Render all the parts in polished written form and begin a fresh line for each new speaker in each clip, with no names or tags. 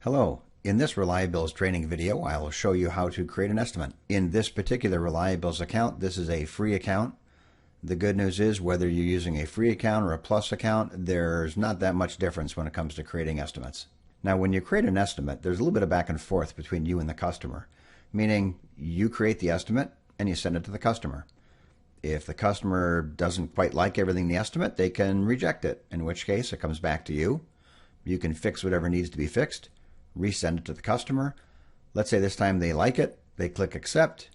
Hello. In this ReliaBills training video, I will show you how to create an estimate. In this particular ReliaBills account, this is a free account. The good news is whether you're using a free account or a plus account, there's not that much difference when it comes to creating estimates. Now, when you create an estimate, there's a little bit of back and forth between you and the customer, meaning you create the estimate and you send it to the customer. If the customer doesn't quite like everything in the estimate, they can reject it, in which case it comes back to you. You can fix whatever needs to be fixed, resend it to the customer. Let's say this time they like it, they click accept,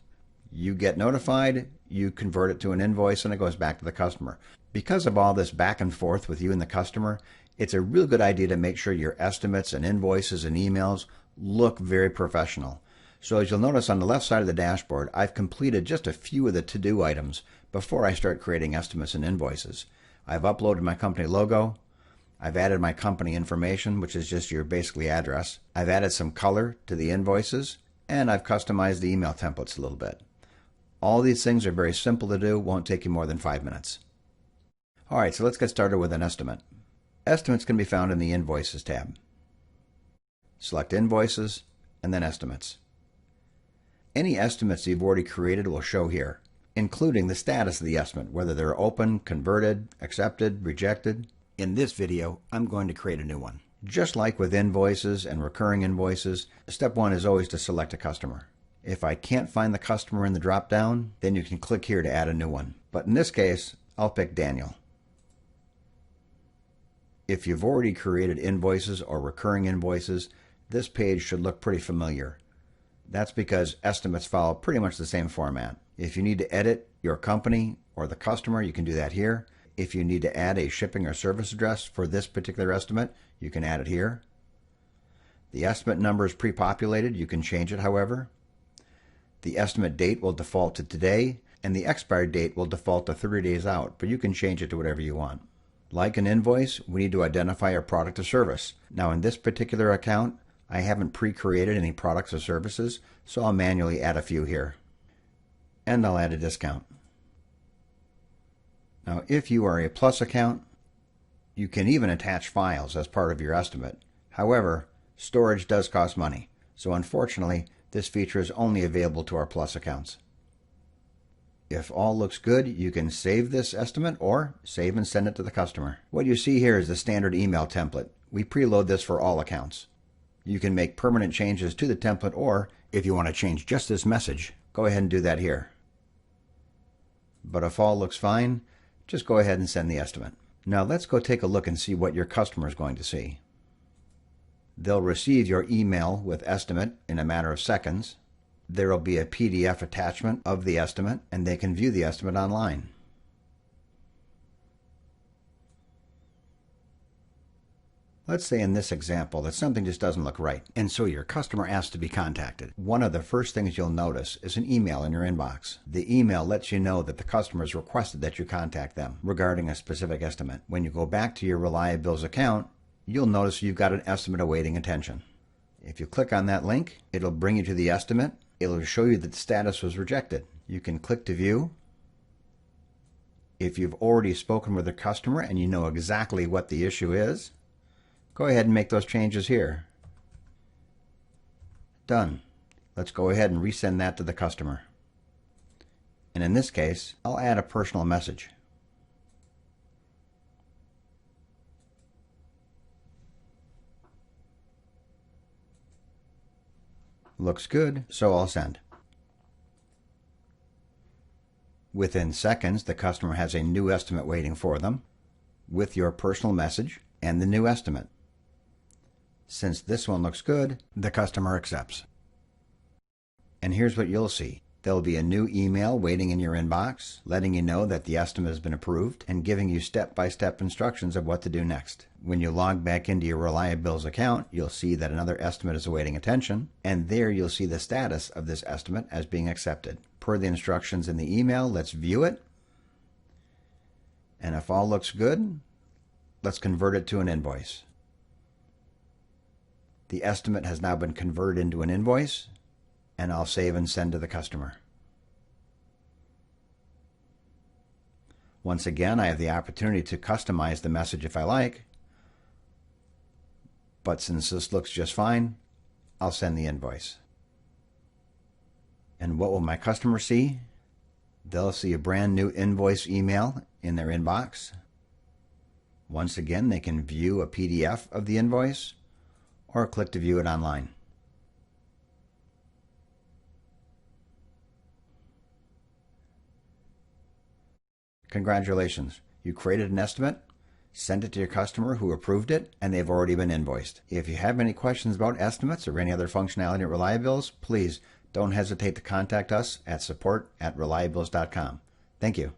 you get notified, you convert it to an invoice, and it goes back to the customer. Because of all this back and forth with you and the customer, it's a real good idea to make sure your estimates and invoices and emails look very professional. So as you'll notice on the left side of the dashboard, I've completed just a few of the to-do items before I start creating estimates and invoices. I've uploaded my company logo. I've added my company information, which is just your basically address. I've added some color to the invoices, and I've customized the email templates a little bit. All these things are very simple to do, won't take you more than 5 minutes. All right, so let's get started with an estimate. Estimates can be found in the Invoices tab. Select Invoices, and then Estimates. Any estimates you've already created will show here, including the status of the estimate, whether they're open, converted, accepted, rejected. In this video, I'm going to create a new one. Just like with invoices and recurring invoices, step one is always to select a customer. If I can't find the customer in the drop-down, then you can click here to add a new one. But in this case, I'll pick Daniel. If you've already created invoices or recurring invoices, this page should look pretty familiar. That's because estimates follow pretty much the same format. If you need to edit your company or the customer, you can do that here. If you need to add a shipping or service address for this particular estimate, you can add it here. The estimate number is pre-populated. You can change it, however. The estimate date will default to today, and the expired date will default to 30 days out, but you can change it to whatever you want. Like an invoice, we need to identify our product or service. Now, in this particular account, I haven't pre-created any products or services, so I'll manually add a few here. And I'll add a discount. Now, if you are a plus account, you can even attach files as part of your estimate. However, storage does cost money, so unfortunately, this feature is only available to our plus accounts. If all looks good, you can save this estimate or save and send it to the customer. What you see here is the standard email template. We preload this for all accounts. You can make permanent changes to the template, or if you want to change just this message, go ahead and do that here. But if all looks fine, just go ahead and send the estimate. Now let's go take a look and see what your customer is going to see. They'll receive your email with estimate in a matter of seconds. There will be a PDF attachment of the estimate, and they can view the estimate online. Let's say in this example that something just doesn't look right, and so your customer asks to be contacted. One of the first things you'll notice is an email in your inbox. The email lets you know that the customer has requested that you contact them regarding a specific estimate. When you go back to your ReliaBills account, you'll notice you've got an estimate awaiting attention. If you click on that link, it'll bring you to the estimate. It'll show you that the status was rejected. You can click to view. If you've already spoken with the customer and you know exactly what the issue is, go ahead and make those changes here. Done. Let's go ahead and resend that to the customer. And in this case, I'll add a personal message. Looks good, so I'll send. Within seconds, the customer has a new estimate waiting for them with your personal message and the new estimate. Since this one looks good, the customer accepts. And here's what you'll see. There'll be a new email waiting in your inbox, letting you know that the estimate has been approved and giving you step-by-step instructions of what to do next. When you log back into your ReliaBills account, you'll see that another estimate is awaiting attention, and there you'll see the status of this estimate as being accepted. Per the instructions in the email, let's view it. And if all looks good, let's convert it to an invoice. The estimate has now been converted into an invoice, and I'll save and send to the customer. Once again, I have the opportunity to customize the message if I like. But since this looks just fine, I'll send the invoice. And what will my customer see? They'll see a brand new invoice email in their inbox. Once again, they can view a PDF of the invoice or click to view it online. Congratulations, you created an estimate, sent it to your customer who approved it, and they've already been invoiced. If you have any questions about estimates or any other functionality at ReliaBills, please don't hesitate to contact us at support@reliabills.com. Thank you.